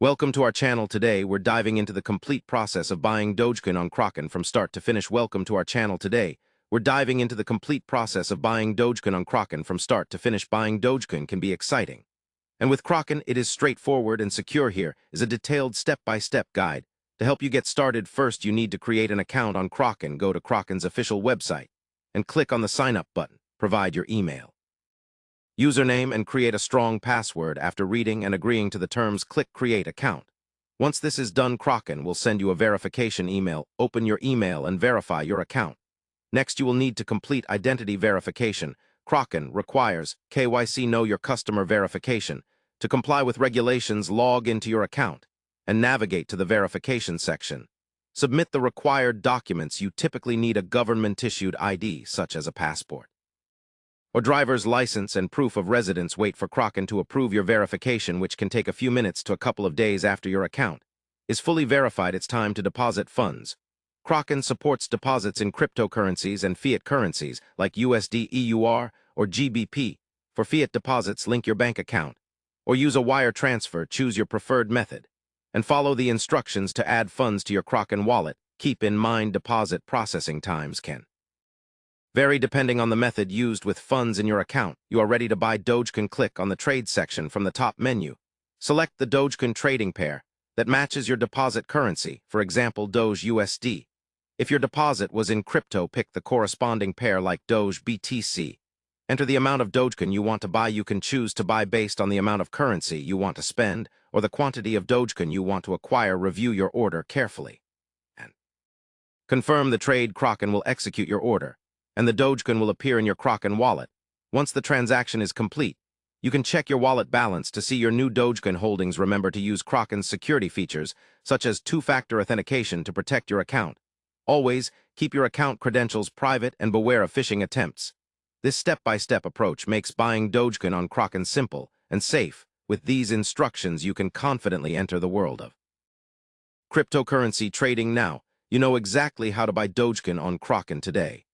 Welcome to our channel. Today, we're diving into the complete process of buying Dogecoin on Kraken from start to finish. Welcome to our channel. Today, we're diving into the complete process of buying Dogecoin on Kraken from start to finish. Buying Dogecoin can be exciting. And with Kraken, it is straightforward and secure. Here is a detailed step-by-step guide. To help you get started, first you need to create an account on Kraken. Go to Kraken's official website and click on the Sign Up button. Provide your email, username, and create a strong password. After reading and agreeing to the terms, click Create Account. Once this is done, Kraken will send you a verification email. Open your email and verify your account. Next, you will need to complete identity verification. Kraken requires KYC, Know Your Customer verification. To comply with regulations, log into your account and navigate to the verification section. Submit the required documents. You typically need a government-issued ID, such as a passport or driver's license and proof of residence. Wait for Kraken to approve your verification, which can take a few minutes to a couple of days. After your account is fully verified, it's time to deposit funds. Kraken supports deposits in cryptocurrencies and fiat currencies like USD, EUR, or GBP. For fiat deposits, link your bank account or use a wire transfer. Choose your preferred method and follow the instructions to add funds to your Kraken wallet. Keep in mind, deposit processing times can vary depending on the method used. With funds in your account, you are ready to buy Dogecoin. Click on the Trade section from the top menu. Select the Dogecoin trading pair that matches your deposit currency, for example, Doge USD. If your deposit was in crypto, pick the corresponding pair like Doge BTC. Enter the amount of Dogecoin you want to buy. You can choose to buy based on the amount of currency you want to spend or the quantity of Dogecoin you want to acquire. Review your order carefully and confirm the trade. Kraken will execute your order, and the Dogecoin will appear in your Kraken wallet. Once the transaction is complete, you can check your wallet balance to see your new Dogecoin holdings. Remember to use Kraken's security features, such as two-factor authentication, to protect your account. Always keep your account credentials private and beware of phishing attempts. This step-by-step approach makes buying Dogecoin on Kraken simple and safe. With these instructions, you can confidently enter the world of cryptocurrency trading. Now, you know exactly how to buy Dogecoin on Kraken today.